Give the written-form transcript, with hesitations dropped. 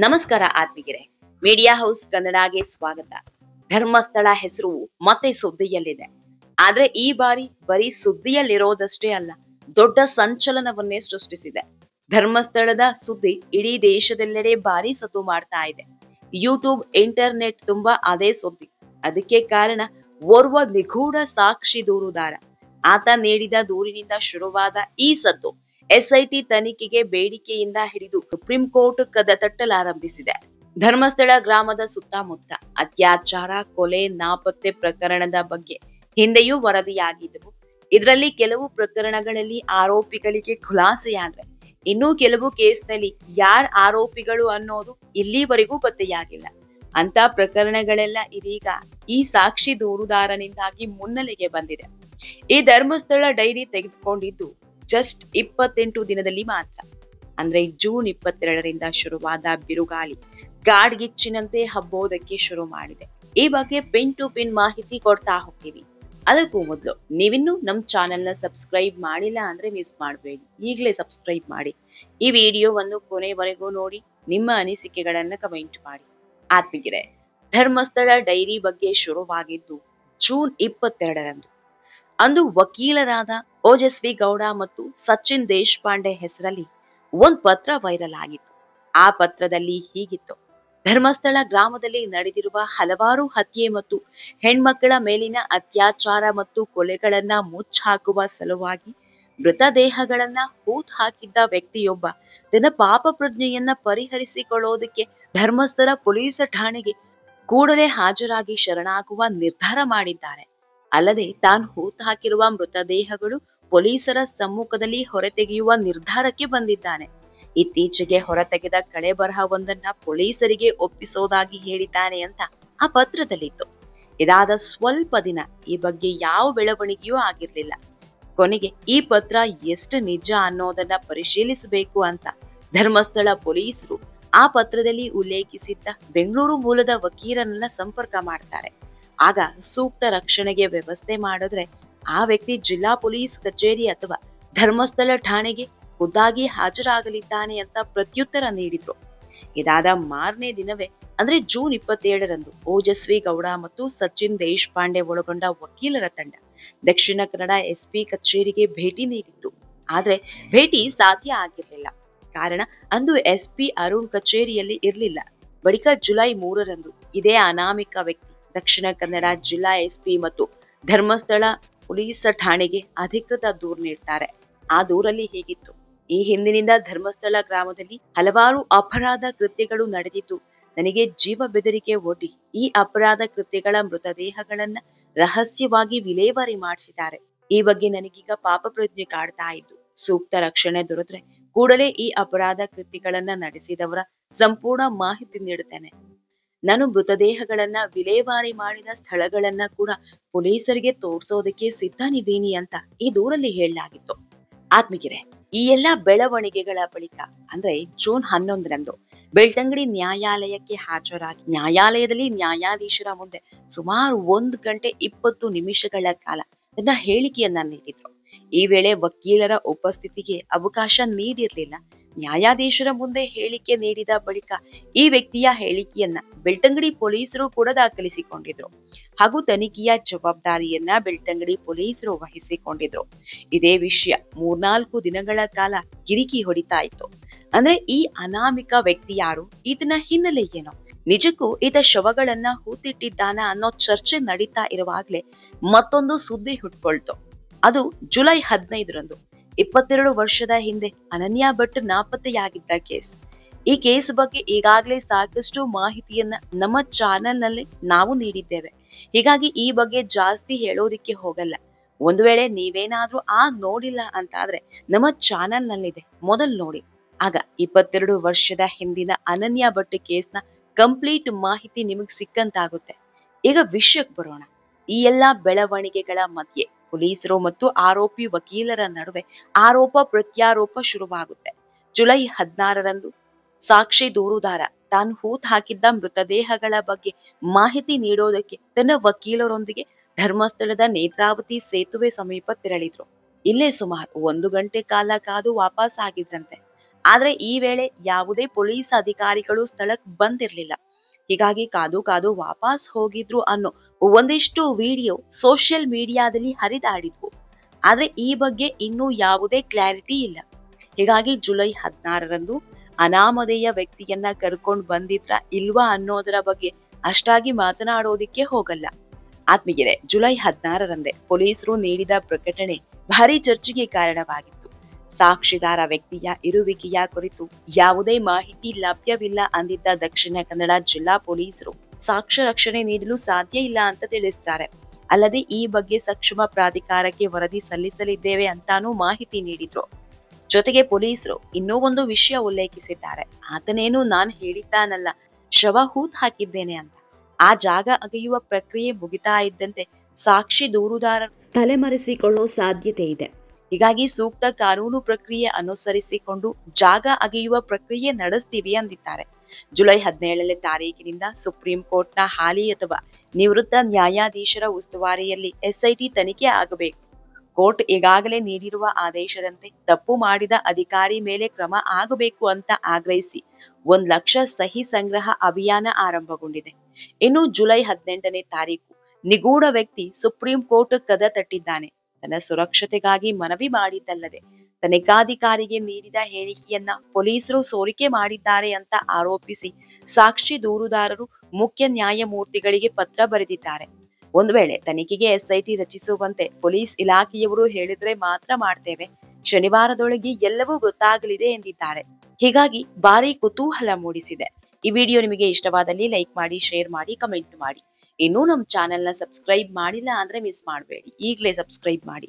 ನಮಸ್ಕಾರ ಆತ್ಮೀಗೆರೆ. Media house ಕನ್ನಡಗೆ ಸ್ವಾಗತ. ಧರ್ಮಸ್ಥಳ ಹೆಸರು ಮತ್ತೆ ಸುದ್ದಿಯಲ್ಲಿದೆ. ಆದ್ರೆ ಈ ಬಾರಿ ಬರೀ ಸುದ್ದಿಯಲ್ಲಿರೋದಷ್ಟೇ ಅಲ್ಲ, ದೊಡ್ಡ ಸಂಚಲನವನ್ನೇ ಸೃಷ್ಟಿಸಿದೆ. ಧರ್ಮಸ್ಥಳದ ಸುದ್ದಿ ಇಡೀ ದೇಶದೆಲ್ಲೆಡೆ ಭಾರಿ ಸದ್ದು ಮಾಡ್ತಾ ಇದೆ. ಯೂಟ್ಯೂಬ್, ಇಂಟರ್ನೆಟ್ ತುಂಬಾ ಅದೇ ಸುದ್ದಿ. ಅದಕ್ಕೆ ಕಾರಣ ಓರ್ವ ನಿಗೂಢ ಸಾಕ್ಷಿ ದೂರುದಾರ. ಆತ ನೀಡಿದ ದೂರಿನಿಂದ ಶುರುವಾದ ಈ ಸದ್ದು ಎಸ್ಐಟಿ ತನಿಖೆಗೆ ಬೇಡಿಕೆಯಿಂದ ಹಿಡಿದು ಸುಪ್ರೀಂ ಕೋರ್ಟ್ ಕದ ತಟ್ಟಲಾರಂಭಿಸಿದೆ. ಧರ್ಮಸ್ಥಳ ಗ್ರಾಮದ ಸುತ್ತಮುತ್ತ ಅತ್ಯಾಚಾರ, ಕೊಲೆ, ನಾಪತ್ತೆ ಪ್ರಕರಣದ ಬಗ್ಗೆ ಹಿಂದೆಯೂ ವರದಿಯಾಗಿದ್ದವು. ಇದರಲ್ಲಿ ಕೆಲವು ಪ್ರಕರಣಗಳಲ್ಲಿ ಆರೋಪಿಗಳಿಗೆ ಖುಲಾಸೆಯಾದ್ರೆ, ಇನ್ನೂ ಕೆಲವು ಕೇಸ್ನಲ್ಲಿ ಯಾರ್ ಆರೋಪಿಗಳು ಅನ್ನೋದು ಇಲ್ಲಿವರೆಗೂ ಪತ್ತೆಯಾಗಿಲ್ಲ. ಅಂತ ಪ್ರಕರಣಗಳೆಲ್ಲ ಇದೀಗ ಈ ಸಾಕ್ಷಿ ದೂರುದಾರನಿಂದಾಗಿ ಮುನ್ನೆಲೆಗೆ ಬಂದಿದೆ. ಈ ಧರ್ಮಸ್ಥಳ ಡೈರಿ ತೆಗೆದುಕೊಂಡಿದ್ದು ಜಸ್ಟ್ 28 ದಿನದಲ್ಲಿ ಮಾತ್ರ. ಅಂದ್ರೆ ಜೂನ್ 22ರಿಂದ ಶುರುವಾದ ಬಿರುಗಾಳಿ ಗಾಡ್ಗಿಚ್ಚಿನಂತೆ ಹಬ್ಬೋದಕ್ಕೆ ಶುರು ಮಾಡಿದೆ. ಈ ಬಗ್ಗೆ ಪಿನ್ ಟು ಪಿನ್ ಮಾಹಿತಿ ಕೊಡ್ತಾ ಹೋಗ್ತೀವಿ. ಅದಕ್ಕೂ ಮೊದಲು ನೀವಿನ್ನೂ ನಮ್ ಚಾನೆಲ್ ನ ಸಬ್ಸ್ಕ್ರೈಬ್ ಮಾಡಿಲ್ಲ ಅಂದ್ರೆ ಮಿಸ್ ಮಾಡಬೇಡಿ, ಈಗಲೇ ಸಬ್ಸ್ಕ್ರೈಬ್ ಮಾಡಿ. ಈ ವಿಡಿಯೋವನ್ನು ಕೊನೆವರೆಗೂ ನೋಡಿ, ನಿಮ್ಮ ಅನಿಸಿಕೆಗಳನ್ನ ಕಮೆಂಟ್ ಮಾಡಿ. ಆತ್ಮೀಗೆರೆ, ಧರ್ಮಸ್ಥಳ ಡೈರಿ ಬಗ್ಗೆ ಶುರುವಾಗಿದ್ದು ಜೂನ್ 22ರಂದು. ಅಂದು ವಕೀಲರಾದ ಓಜಸ್ವಿ ಗೌಡ ಮತ್ತು ಸಚಿನ್ ದೇಶಪಾಂಡೆ ಹೆಸರಲ್ಲಿ ಒಂದ್ ಪತ್ರ ವೈರಲ್ ಆಗಿತ್ತು. ಆ ಪತ್ರದಲ್ಲಿ ಹೀಗಿತ್ತು: ಧರ್ಮಸ್ಥಳ ಗ್ರಾಮದಲ್ಲಿ ನಡೆದಿರುವ ಹಲವಾರು ಹತ್ಯೆ ಮತ್ತು ಹೆಣ್ಮಕ್ಕಳ ಮೇಲಿನ ಅತ್ಯಾಚಾರ ಮತ್ತು ಕೊಲೆಗಳನ್ನ ಮುಚ್ಚಾಕುವ ಸಲುವಾಗಿ ಮೃತದೇಹಗಳನ್ನ ಹೂತ್ ಹಾಕಿದ್ದ ವ್ಯಕ್ತಿಯೊಬ್ಬ ತನ್ನ ಪಾಪ ಪ್ರಜ್ಞೆಯನ್ನ ಪರಿಹರಿಸಿಕೊಳ್ಳೋದಕ್ಕೆ ಧರ್ಮಸ್ಥಳ ಪೊಲೀಸ್ ಠಾಣೆಗೆ ಕೂಡಲೇ ಹಾಜರಾಗಿ ಶರಣಾಗುವ ನಿರ್ಧಾರ ಮಾಡಿದ್ದಾರೆ. ಅಲ್ಲದೆ ತಾನು ಹೂತ್ ಹಾಕಿರುವ ಮೃತದೇಹಗಳು ಪೊಲೀಸರ ಸಮ್ಮುಖದಲ್ಲಿ ಹೊರತೆಗೆಯುವ ನಿರ್ಧಾರಕ್ಕೆ ಬಂದಿದ್ದಾನೆ. ಇತ್ತೀಚೆಗೆ ಹೊರತೆಗೆದ ಕಳೆ ಬರಹವೊಂದನ್ನ ಪೊಲೀಸರಿಗೆ ಒಪ್ಪಿಸೋದಾಗಿ ಹೇಳಿದ್ದಾನೆ ಅಂತ ಆ ಪತ್ರದಲ್ಲಿತ್ತು. ಇದಾದ ಸ್ವಲ್ಪ ದಿನ ಈ ಬಗ್ಗೆ ಯಾವ ಬೆಳವಣಿಗೆಯೂ ಆಗಿರ್ಲಿಲ್ಲ. ಕೊನೆಗೆ ಈ ಪತ್ರ ಎಷ್ಟು ನಿಜ ಅನ್ನೋದನ್ನ ಪರಿಶೀಲಿಸಬೇಕು ಅಂತ ಧರ್ಮಸ್ಥಳ ಪೊಲೀಸರು ಆ ಪತ್ರದಲ್ಲಿ ಉಲ್ಲೇಖಿಸಿದ್ದ ಬೆಂಗಳೂರು ಮೂಲದ ವಕೀಲರನ್ನ ಸಂಪರ್ಕ ಮಾಡ್ತಾರೆ. ಆಗ ಸೂಕ್ತ ರಕ್ಷಣೆಗೆ ವ್ಯವಸ್ಥೆ ಮಾಡಿದ್ರೆ ಆ ವ್ಯಕ್ತಿ ಜಿಲ್ಲಾ ಪೊಲೀಸ್ ಕಚೇರಿ ಅಥವಾ ಧರ್ಮಸ್ಥಳ ಠಾಣೆಗೆ ಖುದ್ದಾಗಿ ಹಾಜರಾಗಲಿದ್ದಾನೆ ಅಂತ ಪ್ರತ್ಯುತ್ತರ ನೀಡಿದ್ರು. ಇದಾದ ಮಾರನೇ ದಿನವೇ ಅಂದ್ರೆ ಜೂನ್ 27ರಂದು ಓಜಸ್ವಿ ಗೌಡ ಮತ್ತು ಸಚಿನ್ ದೇಶಪಾಂಡೆ ಒಳಗೊಂಡ ವಕೀಲರ ತಂಡ ದಕ್ಷಿಣ ಕನ್ನಡ ಎಸ್ಪಿ ಕಚೇರಿಗೆ ಭೇಟಿ ನೀಡಿತ್ತು. ಆದ್ರೆ ಭೇಟಿ ಸಾಧ್ಯ ಆಗಿರ್ಲಿಲ್ಲ. ಕಾರಣ, ಅಂದು ಎಸ್ಪಿ ಅರುಣ್ ಕಚೇರಿಯಲ್ಲಿ ಇರ್ಲಿಲ್ಲ. ಬಳಿಕ ಜುಲೈ 3ರಂದು ಇದೇ ಅನಾಮಿಕ ವ್ಯಕ್ತಿ ದಕ್ಷಿಣ ಕನ್ನಡ ಜಿಲ್ಲಾ ಎಸ್ಪಿ ಮತ್ತು ಧರ್ಮಸ್ಥಳ ಪೊಲೀಸ್ ಠಾಣೆಗೆ ಅಧಿಕೃತ ದೂರು ನೀಡ್ತಾರೆ. ಆ ದೂರಲ್ಲಿ ಹೀಗಿತ್ತು: ಈ ಹಿಂದಿನಿಂದ ಧರ್ಮಸ್ಥಳ ಗ್ರಾಮದಲ್ಲಿ ಹಲವಾರು ಅಪರಾಧ ಕೃತ್ಯಗಳು ನಡೆದಿದ್ದು ನನಗೆ ಜೀವ ಬೆದರಿಕೆ ಒಡ್ಡಿ ಈ ಅಪರಾಧ ಕೃತ್ಯಗಳ ಮೃತದೇಹಗಳನ್ನ ರಹಸ್ಯವಾಗಿ ವಿಲೇವಾರಿ ಮಾಡಿಸಿದ್ದಾರೆ. ಈ ಬಗ್ಗೆ ನನಗೀಗ ಪಾಪ ಪ್ರಜ್ಞೆ ಕಾಡ್ತಾ ಇದ್ದು, ಸೂಕ್ತ ರಕ್ಷಣೆ ದೊರೆತ್ರೆ ಕೂಡಲೇ ಈ ಅಪರಾಧ ಕೃತ್ಯಗಳನ್ನ ನಡೆಸಿದವರ ಸಂಪೂರ್ಣ ಮಾಹಿತಿ ನೀಡುತ್ತೇನೆ. ನಾನು ಮೃತದೇಹಗಳನ್ನ ವಿಲೇವಾರಿ ಮಾಡಿದ ಸ್ಥಳಗಳನ್ನ ಕೂಡ ಪೊಲೀಸರಿಗೆ ತೋರ್ಸೋದಕ್ಕೆ ಸಿದ್ಧನಿದ್ದೀನಿ ಅಂತ ಈ ದೂರಲ್ಲಿ ಹೇಳಲಾಗಿತ್ತು. ಆತ್ಮೀಗೆರೆ, ಈ ಎಲ್ಲಾ ಬೆಳವಣಿಗೆಗಳ ಬಳಿಕ ಅಂದ್ರೆ ಜೂನ್ 11ರಂದು ಬೆಳ್ತಂಗಡಿ ನ್ಯಾಯಾಲಯಕ್ಕೆ ಹಾಜರಾಗಿ ನ್ಯಾಯಾಲಯದಲ್ಲಿ ನ್ಯಾಯಾಧೀಶರ ಮುಂದೆ ಸುಮಾರು 1 ಗಂಟೆ 20 ನಿಮಿಷಗಳ ಕಾಲ ತನ್ನ ಹೇಳಿಕೆಯನ್ನ ನೀಡಿದ್ರು. ಈ ವೇಳೆ ವಕೀಲರ ಉಪಸ್ಥಿತಿಗೆ ಅವಕಾಶ ನೀಡಿರ್ಲಿಲ್ಲ. ನ್ಯಾಯಾಧೀಶರ ಮುಂದೆ ಹೇಳಿಕೆ ನೀಡಿದ ಬಳಿಕ ಈ ವ್ಯಕ್ತಿಯ ಹೇಳಿಕೆಯನ್ನ ಬೆಳ್ತಂಗಡಿ ಪೊಲೀಸರು ಕೂಡ ದಾಖಲಿಸಿಕೊಂಡಿದ್ರು ಹಾಗೂ ತನಿಖೆಯ ಜವಾಬ್ದಾರಿಯನ್ನ ಬೆಳ್ತಂಗಡಿ ಪೊಲೀಸರು ವಹಿಸಿಕೊಂಡಿದ್ರು. ಇದೇ ವಿಷಯ 3-4 ದಿನಗಳ ಕಾಲ ಗಿರಿಕಿ ಹೊಡಿತಾ ಇತ್ತು. ಅಂದ್ರೆ ಈ ಅನಾಮಿಕ ವ್ಯಕ್ತಿ ಯಾರು, ಈತನ ಹಿನ್ನೆಲೆ ಏನು, ನಿಜಕ್ಕೂ ಈತ ಶವಗಳನ್ನ ಹೂತಿಟ್ಟಿದ್ದಾನ ಅನ್ನೋ ಚರ್ಚೆ ನಡೀತಾ ಇರುವಾಗ್ಲೇ ಮತ್ತೊಂದು ಸುದ್ದಿ ಹುಟ್ಕೊಳ್ತು. ಅದು ಜುಲೈ 15ರಂದು 22 ವರ್ಷದ ಹಿಂದೆ ಅನನ್ಯ ಭಟ್ ನಾಪತ್ತೆಯಾಗಿದ್ದ ಕೇಸ್. ಈ ಕೇಸ್ ಬಗ್ಗೆ ಈಗಾಗಲೇ ಸಾಕಷ್ಟು ಮಾಹಿತಿಯನ್ನ ನಮ್ಮ ಚಾನೆಲ್ ನಲ್ಲಿ ನಾವು ನೀಡಿದ್ದೇವೆ. ಹೀಗಾಗಿ ಈ ಬಗ್ಗೆ ಜಾಸ್ತಿ ಹೇಳೋದಿಕ್ಕೆ ಹೋಗಲ್ಲ. ಒಂದು ವೇಳೆ ನೀವೇನಾದ್ರೂ ನೋಡಿಲ್ಲ ಅಂತಾದ್ರೆ ನಮ್ಮ ಚಾನೆಲ್ ನಲ್ಲಿದೆ, ಮೊದಲು ನೋಡಿ. ಆಗ 22 ವರ್ಷದ ಹಿಂದಿನ ಅನನ್ಯ ಭಟ್ ಕೇಸ್ನ ಕಂಪ್ಲೀಟ್ ಮಾಹಿತಿ ನಿಮಗ್ ಸಿಕ್ಕಂತಾಗುತ್ತೆ. ಈಗ ವಿಷಯಕ್ಕೆ ಬರೋಣ. ಈ ಎಲ್ಲಾ ಬೆಳವಣಿಗೆಗಳ ಮಧ್ಯೆ ಪೊಲೀಸರು ಮತ್ತು ಆರೋಪಿ ವಕೀಲರ ನಡುವೆ ಆರೋಪ ಪ್ರತ್ಯಾರೋಪ ಶುರುವಾಗುತ್ತೆ. ಜುಲೈ 16ರಂದು ಸಾಕ್ಷಿ ದೂರುದಾರ ತಾನು ಹೂತ್ ಹಾಕಿದ್ದ ಮೃತದೇಹಗಳ ಬಗ್ಗೆ ಮಾಹಿತಿ ನೀಡೋದಕ್ಕೆ ತನ್ನ ವಕೀಲರೊಂದಿಗೆ ಧರ್ಮಸ್ಥಳದ ನೇತ್ರಾವತಿ ಸೇತುವೆ ಸಮೀಪ ತೆರಳಿದ್ರು. ಇಲ್ಲೇ ಸುಮಾರು 1 ಗಂಟೆ ಕಾಲ ಕಾದು ವಾಪಸ್ ಆಗಿದ್ರಂತೆ. ಆದ್ರೆ ಈ ವೇಳೆ ಯಾವುದೇ ಪೊಲೀಸ್ ಅಧಿಕಾರಿಗಳು ಸ್ಥಳಕ್ಕೆ ಬಂದಿರ್ಲಿಲ್ಲ. ಹೀಗಾಗಿ ಕಾದು ಕಾದು ವಾಪಸ್ ಹೋಗಿದ್ರು ಅನ್ನೋ ಒಂದಿಷ್ಟು ವಿಡಿಯೋ ಸೋಷಿಯಲ್ ಮೀಡಿಯಾದಲ್ಲಿ ಹರಿದಾಡಿದ್ವು. ಆದ್ರೆ ಈ ಬಗ್ಗೆ ಇನ್ನೂ ಯಾವುದೇ ಕ್ಲಾರಿಟಿ ಇಲ್ಲ. ಹೀಗಾಗಿ ಜುಲೈ 16ರಂದು ಅನಾಮಧೇಯ ವ್ಯಕ್ತಿಯನ್ನ ಕರ್ಕೊಂಡು ಬಂದಿದ್ರ ಇಲ್ವಾ ಅನ್ನೋದರ ಬಗ್ಗೆ ಅಷ್ಟಾಗಿ ಮಾತನಾಡೋದಿಕ್ಕೆ ಹೋಗಲ್ಲ. ಆತ್ಮೀಯರೇ, ಜುಲೈ 16ರಂದೇ ಪೊಲೀಸರು ನೀಡಿದ ಪ್ರಕಟಣೆ ಭಾರಿ ಚರ್ಚೆಗೆ ಕಾರಣವಾಗಿತ್ತು. ಸಾಕ್ಷಿದಾರ ವ್ಯಕ್ತಿಯ ಇರುವಿಕೆಯ ಕುರಿತು ಯಾವುದೇ ಮಾಹಿತಿ ಲಭ್ಯವಿಲ್ಲ ಅಂದಿದ್ದ ದಕ್ಷಿಣ ಕನ್ನಡ ಜಿಲ್ಲಾ ಪೊಲೀಸರು ಸಾಕ್ಷ್ಯ ರಕ್ಷಣೆ ನೀಡಲು ಸಾಧ್ಯ ಇಲ್ಲ ಅಂತ ತಿಳಿಸ್ತಾರೆ. ಅಲ್ಲದೆ ಈ ಬಗ್ಗೆ ಸಕ್ಷಮ ಪ್ರಾಧಿಕಾರಕ್ಕೆ ವರದಿ ಸಲ್ಲಿಸಲಿದ್ದೇವೆ ಅಂತಾನೂ ಮಾಹಿತಿ ನೀಡಿದ್ರು. ಜೊತೆಗೆ ಪೊಲೀಸರು ಇನ್ನೂ ಒಂದು ವಿಷಯ ಉಲ್ಲೇಖಿಸಿದ್ದಾರೆ. ಆತನೇನು ನಾನ್ ಹೇಳಿದ್ದಾನಲ್ಲ, ಶವ ಹೂತ್ ಹಾಕಿದ್ದೇನೆ ಅಂತ. ಆ ಜಾಗ ಅಗೆಯುವ ಪ್ರಕ್ರಿಯೆ ಮುಗಿತಾ ಇದ್ದಂತೆ ಸಾಕ್ಷಿ ದೂರುದಾರ ತಲೆಮರೆಸಿಕೊಳ್ಳೋ ಸಾಧ್ಯತೆ ಇದೆ. ಹೀಗಾಗಿ ಸೂಕ್ತ ಕಾನೂನು ಪ್ರಕ್ರಿಯೆ ಅನುಸರಿಸಿಕೊಂಡು ಜಾಗ ಅಗೆಯುವ ಪ್ರಕ್ರಿಯೆ ನಡೆಸ್ತೀವಿ ಅಂದಿದ್ದಾರೆ. ಜುಲೈ 17ನೇ ತಾರೀಕಿನಿಂದ ಸುಪ್ರೀಂ ಕೋರ್ಟ್ನ ಹಾಲಿ ಅಥವಾ ನಿವೃತ್ತ ನ್ಯಾಯಾಧೀಶರ ಉಸ್ತುವಾರಿಯಲ್ಲಿ ಎಸ್ಐಟಿ ತನಿಖೆ ಆಗಬೇಕು. ಕೋರ್ಟ್ ಈಗಾಗಲೇ ನೀಡಿರುವ ಆದೇಶದಂತೆ ತಪ್ಪು ಮಾಡಿದ ಅಧಿಕಾರಿ ಮೇಲೆ ಕ್ರಮ ಆಗಬೇಕು ಅಂತ ಆಗ್ರಹಿಸಿ 1 ಲಕ್ಷ ಸಹಿ ಸಂಗ್ರಹ ಅಭಿಯಾನ ಆರಂಭಗೊಂಡಿದೆ. ಇನ್ನು ಜುಲೈ 18ನೇ ತಾರೀಕು ನಿಗೂಢ ವ್ಯಕ್ತಿ ಸುಪ್ರೀಂ ಕೋರ್ಟ್ ಕದ ತಟ್ಟಿದ್ದಾನೆ. ತನ್ನ ಸುರಕ್ಷತೆಗಾಗಿ ಮನವಿ ಮಾಡಿದ್ದಲ್ಲದೆ ತನಿಖಾಧಿಕಾರಿಗೆ ನೀಡಿದ ಹೇಳಿಕೆಯನ್ನ ಪೊಲೀಸರು ಸೋರಿಕೆ ಮಾಡಿದ್ದಾರೆ ಅಂತ ಆರೋಪಿಸಿ ಸಾಕ್ಷಿ ದೂರುದಾರರು ಮುಖ್ಯ ನ್ಯಾಯಮೂರ್ತಿಗಳಿಗೆ ಪತ್ರ ಬರೆದಿದ್ದಾರೆ. ಒಂದು ವೇಳೆ ತನಿಖೆಗೆ ಎಸ್ಐಟಿ ರಚಿಸುವಂತೆ ಪೊಲೀಸ್ ಇಲಾಖೆಯವರು ಹೇಳಿದ್ರೆ ಮಾತ್ರ ಮಾಡ್ತೇವೆ, ಶನಿವಾರದೊಳಗೆ ಎಲ್ಲವೂ ಗೊತ್ತಾಗಲಿದೆ ಎಂದಿದ್ದಾರೆ. ಹೀಗಾಗಿ ಭಾರಿ ಕುತೂಹಲ ಮೂಡಿಸಿದೆ. ಈ ವಿಡಿಯೋ ನಿಮಗೆ ಇಷ್ಟವಾದಲ್ಲಿ ಲೈಕ್ ಮಾಡಿ, ಶೇರ್ ಮಾಡಿ, ಕಮೆಂಟ್ ಮಾಡಿ. ಇನ್ನೂ ನಮ್ಮ ಚಾನೆಲ್ನ ಸಬ್ಸ್ಕ್ರೈಬ್ ಮಾಡಿಲ್ಲ ಅಂದ್ರೆ ಮಿಸ್ ಮಾಡಬೇಡಿ, ಈಗಲೇ ಸಬ್ಸ್ಕ್ರೈಬ್ ಮಾಡಿ.